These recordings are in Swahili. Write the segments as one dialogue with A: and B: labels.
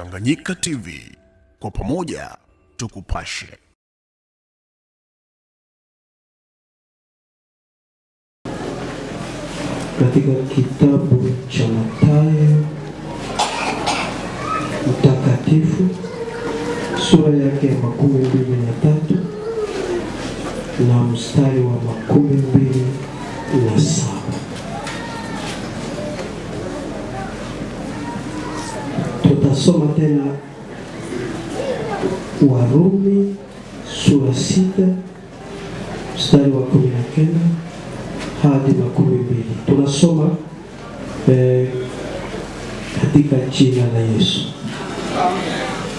A: Tanganyika TV, kwa pamoja tukupashe.
B: Katika kitabu cha Mathayo Mtakatifu sura yake ya 23 na mstari wa 27. Tutasoma tena Warumi sura 6 mstari wa 19 hadi 22. Tunasoma katika jina la Yesu.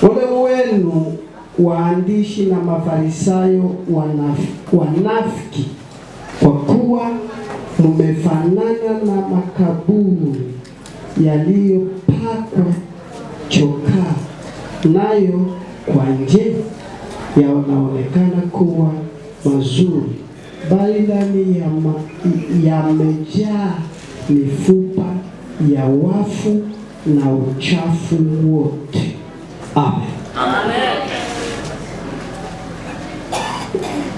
B: Ole wenu waandishi na Mafarisayo wanafiki, kwa kuwa mumefanana na makaburi yaliyopakwa chokaa, nayo kwa nje yanaonekana kuwa mazuri, bali ndani yamejaa mifupa ya wafu na uchafu wote. Amen.
C: Amen.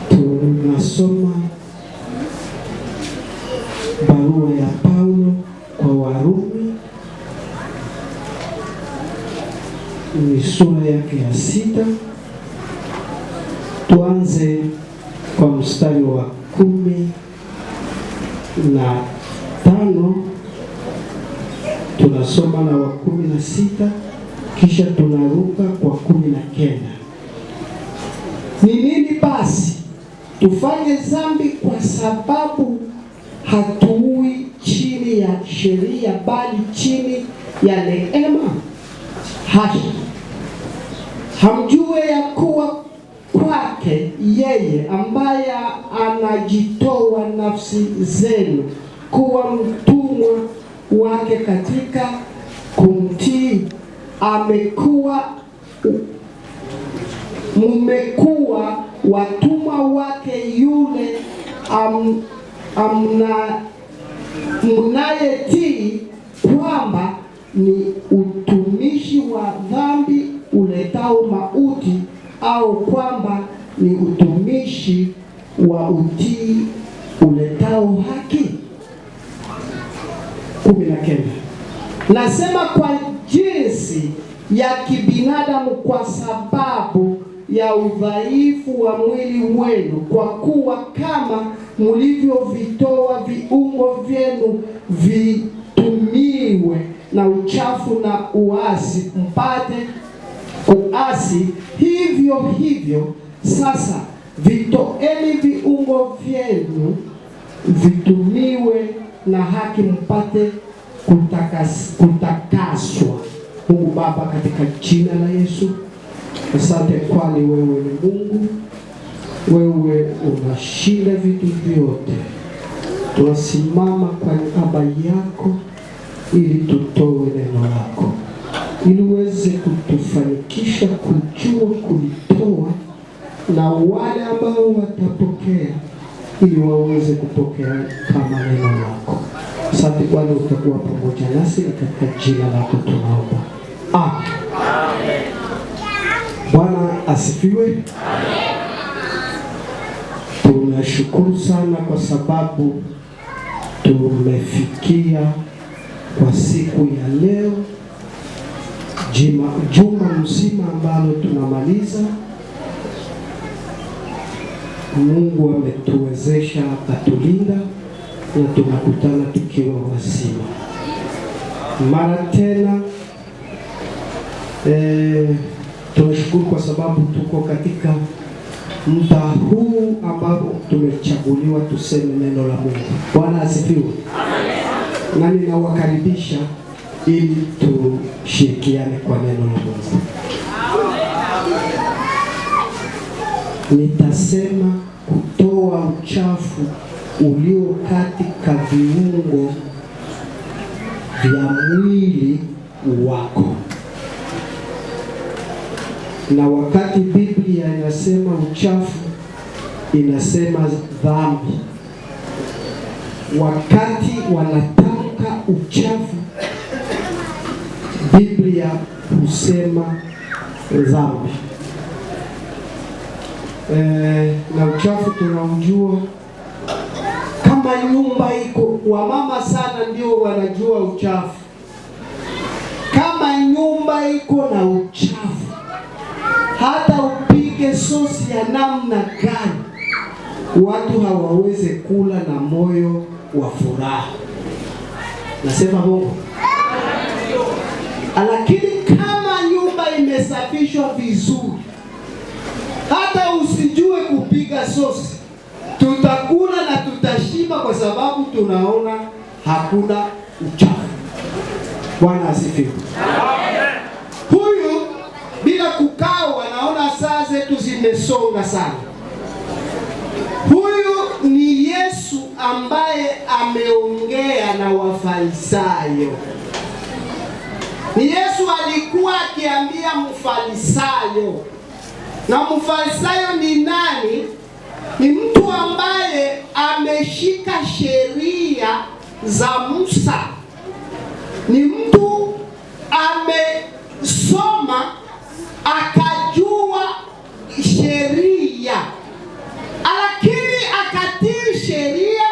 B: Tunasoma barua ya Paulo kwa Warumi, ni sura yake ya 6. Tuanze kwa mstari wa 15, tunasoma na wa 16, kisha tunaruka kwa 19. Ni nini basi? Tufanye dhambi kwa sababu hatuui chini ya sheria, bali chini ya neema? Hasha! Hamjue ya kuwa kwake yeye ambaye anajitoa nafsi zenu kuwa mtumwa wake katika kumtii, mmekuwa watumwa wake yule mnayetii, kwamba ni utumishi wa dhambi uletao mauti, au kwamba ni utumishi wa utii uletao haki. 19. Nasema kwa jinsi ya kibinadamu, kwa sababu ya udhaifu wa mwili wenu, kwa kuwa kama mlivyovitoa viungo vyenu vitumiwe na uchafu na uasi, mpate kuasi, hivyo hivyo sasa vitoeni viungo vyenu vitumiwe na haki, mpate kutakaswa. Mungu Baba, katika jina la Yesu, asante kwani wewe ni Mungu, wewe unashinda vitu vyote. Tunasimama kwa niaba yako ili tutoe neno lako, ili uweze kutufanikisha kujua kulitoa, na wale ambao watapokea ili waweze kupokea kama neno lako. Asante Bwana, utakuwa pamoja nasi, katika jina lako tunaomba. Amen. Bwana asifiwe. Amen. Tunashukuru sana kwa sababu tumefikia kwa siku ya leo, juma mzima ambalo tunamaliza. Mungu ametuwezesha, akatulinda, na tunakutana tukiwa wazima mara tena. Tunashukuru kwa sababu tuko katika muda huu ambao tumechaguliwa tuseme neno la Mungu. Bwana asifiwe. Amen. Na ninawakaribisha ili tushirikiane kwa neno la Mungu. Nitasema kutoa uchafu ulio katika viungo vya mwili wako. Na wakati Biblia inasema uchafu, inasema dhambi. Wakati wanatamka uchafu, Biblia husema dhambi. Na uchafu tunaujua kama nyumba iko, wamama sana ndio wanajua uchafu. Kama nyumba iko na uchafu, hata upike sosi ya namna gani, watu hawaweze kula na moyo wa furaha. Nasema Mungu. Lakini kama nyumba imesafishwa vizuri, hata usijue kupiga sosi, tutakula na tutashiba kwa sababu tunaona hakuna uchafu. Bwana asifiwe. Huyu bila kukaa wanaona saa zetu zimesonga sana. Huyu ni Yesu ambaye ameongea na Wafarisayo. Ni Yesu alikuwa akiambia Mfarisayo. Na Mfarisayo ni nani? Ni mtu ambaye ameshika sheria za Musa. Ni mtu amesoma akajua sheria, lakini akatii sheria,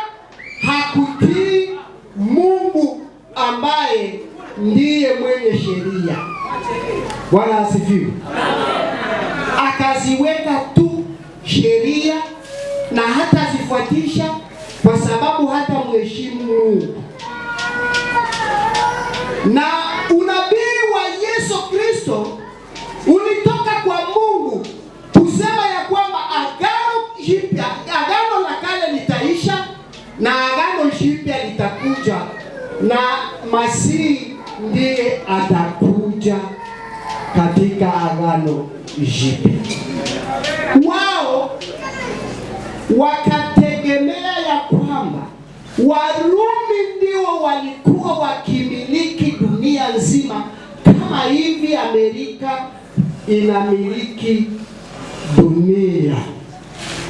B: hakutii Mungu ambaye ndiye mwenye sheria. Bwana asifiwe. Akaziweka tu sheria na hata zifuatisha kwa sababu hata mheshimu Mungu. Na unabii wa Yesu Kristo ulitoka kwa Mungu kusema ya kwamba agano jipya, agano la kale litaisha na agano jipya litakuja, na Masihi ndiye atakuja katika agano jipya. Wao wakategemea ya kwamba Warumi ndio walikuwa wakimiliki dunia nzima, kama hivi Amerika inamiliki dunia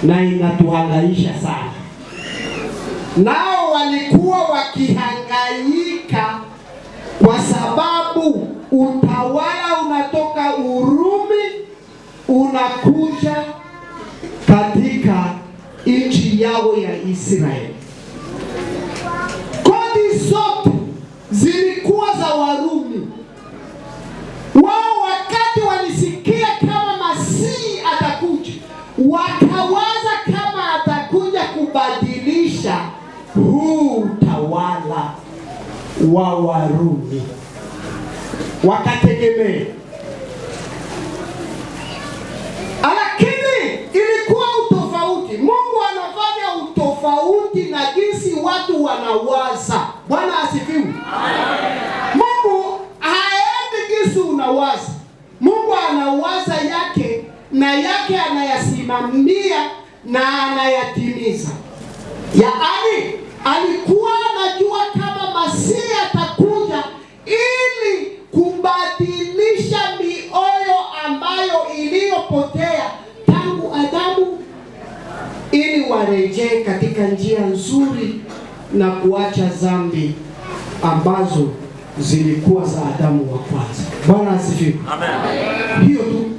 B: na inatuhangaisha sana. Nao walikuwa wakihangaika kwa sababu utawala unatoka Urumi unakuja katika nchi yao ya Israeli. Kodi zote zilikuwa za Warumi. Wao wakati walisikia kama Masihi atakuja, wakawaza kama atakuja kubadilisha huu utawala wa Warumi. Wakategemea. Lakini ilikuwa utofauti. Mungu anafanya utofauti na jinsi watu wanawaza. Bwana asifiwe. Mungu haendi jinsi unawaza. Mungu anawaza yake na yake anayasimamia na anayatimiza. Yaani alikuwa anajua kama Masihi atakuja ili kubadilisha mioyo ambayo iliyopotea tangu Adamu, ili warejee katika njia nzuri na kuacha dhambi ambazo zilikuwa za Adamu wa kwanza. Bwana asifiwe. Amen. Hiyo tu.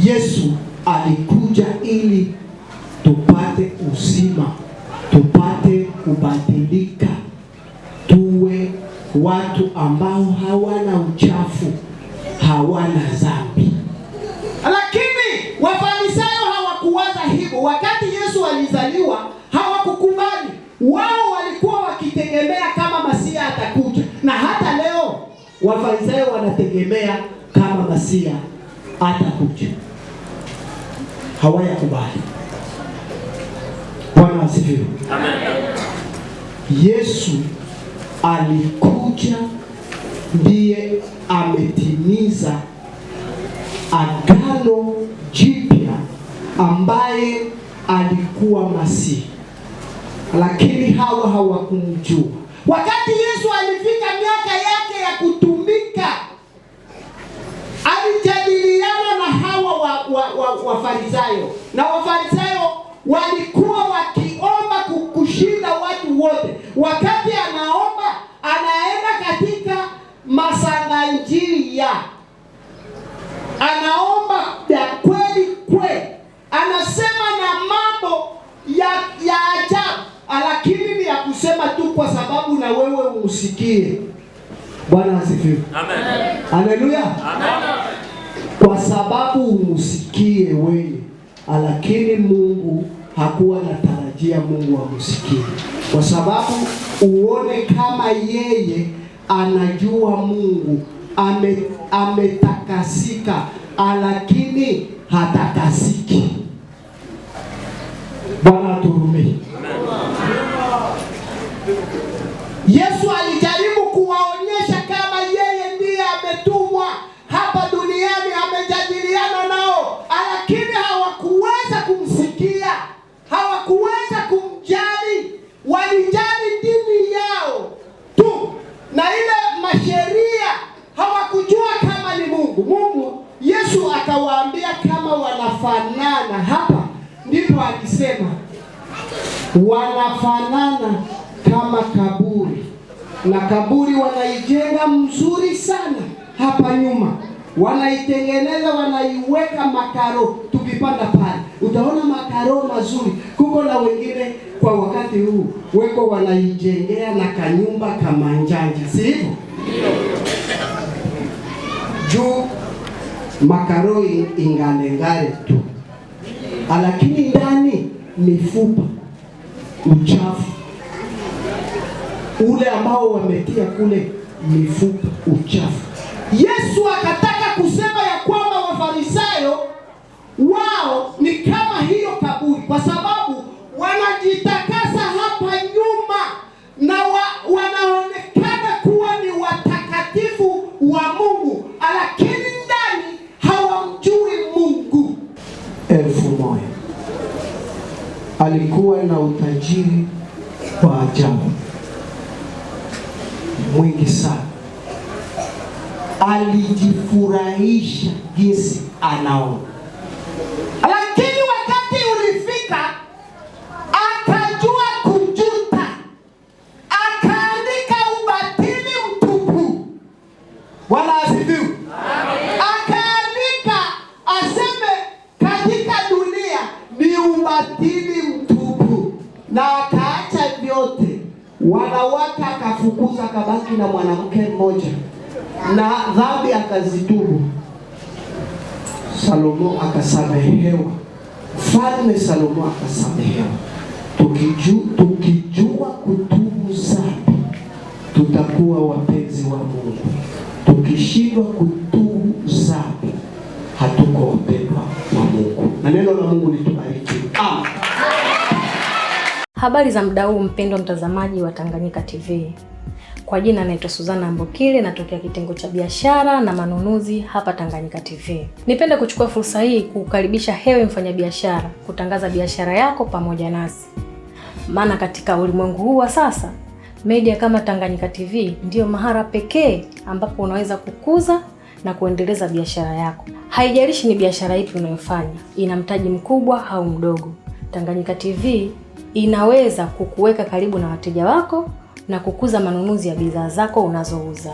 B: Yesu alikuja ili tupate uzima, tupate kubadilika, tuwe watu ambao hawana uchafu, hawana dhambi. Lakini Wafarisayo hawakuwaza hivyo. Wakati Yesu alizaliwa hawakukubali. Wao walikuwa wakitegemea kama Masihi atakuja. Na hata leo Wafarisayo wanategemea kama Masihi atakuja. Hawayakubali. Bwana asifiwe. Amen. Yesu alikuja ndiye ametimiza agano jipya ambaye alikuwa Masihi. Lakini hawa hawakumjua. Wakati Yesu alifika miaka yake ya kutumika, alijadiliana na hawa Wafarisayo. Na Wafarisayo walikuwa wakiomba kushinda watu wote. Wakati anaomba, anaenda katika masanga anaomba ya kweli kweli, anasema na mambo ya ajabu, lakini ni ya kusema tu kwa sababu na wewe umsikie. Bwana asifiwe. Amen. Haleluya. Amen. Kwa sababu umsikie wewe, lakini Mungu hakuwa anatarajia Mungu amsikie. Kwa sababu uone kama yeye anajua Mungu ametakasika, lakini hatakasiki. Bwana turumie. Yesu alijaribu kuwaonyesha kama yeye ndiye ametumwa hapa duniani, amejadiliana nao, lakini hawakuweza kumsikia, hawakuweza kumjali. Walijali dini yao tu na ile masheria, hawakujua kama ni Mungu. Yesu akawaambia kama wanafanana. Hapa ndipo akisema wanafanana kama kaburi, na kaburi wanaijenga mzuri sana hapa nyuma, wanaitengeneza, wanaiweka makaro. Tukipanda pale utaona makaro mazuri. Kuko na wengine kwa wakati huu weko wanaijengea na kanyumba kama njanja, si hivyo? Juu makaro ingale tu, lakini ndani mifupa, uchafu ule ambao wametia kule, mifupa, uchafu. Yesu akataka kusema ya kwamba Wafarisayo wao ni kama hiyo kaburi, kwa sababu wanajitakasa hapa nyuma na wanaonekana kuwa ni watakatifu wa Mungu, lakini ndani hawamjui Mungu. 1000 alikuwa na utajiri wa ajabu mwingi sana. Alijifurahisha jinsi anaona, lakini wakati ulifika akajua kujuta, akaandika ubatili mtupu. Bwana asifiwe. Akaandika aseme katika dunia ni ubatili mtupu, na akaacha vyote. Wanawake akafukuza, akabaki na mwanamke mmoja, na dhambi akazitubu. Salomo akasamehewa, Mfalme Salomo akasamehewa. Tukijua kutubu dhambi, tutakuwa wapenzi wa Mungu. Tukishindwa kutubu dhambi, hatuko wapendwa wa Mungu. Na neno la Mungu litubariki. Amen.
C: Habari za muda huu, mpendwa mtazamaji wa Tanganyika TV. Kwa jina naitwa Suzana Mbokile, natokea kitengo cha biashara na manunuzi hapa Tanganyika TV. Nipende kuchukua fursa hii kukukaribisha hewe mfanyabiashara kutangaza biashara yako pamoja nasi. Maana katika ulimwengu huu wa sasa, media kama Tanganyika TV ndiyo mahara pekee ambapo unaweza kukuza na kuendeleza biashara yako. Haijalishi ni biashara ipi unayofanya, ina mtaji mkubwa au mdogo, Tanganyika TV inaweza kukuweka karibu na wateja wako na kukuza manunuzi ya bidhaa zako unazouza.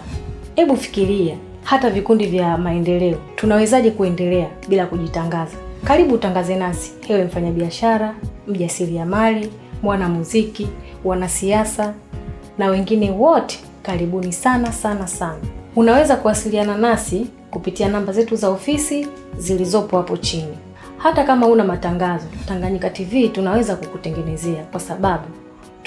C: Hebu fikiria, hata vikundi vya maendeleo tunawezaje kuendelea bila kujitangaza? Karibu utangaze nasi, hewe mfanyabiashara, mjasiriamali, mwanamuziki, wanasiasa na wengine wote. Karibuni sana sana sana. Unaweza kuwasiliana nasi kupitia namba zetu za ofisi zilizopo hapo chini. Hata kama una matangazo, Tanganyika TV tunaweza kukutengenezea, kwa sababu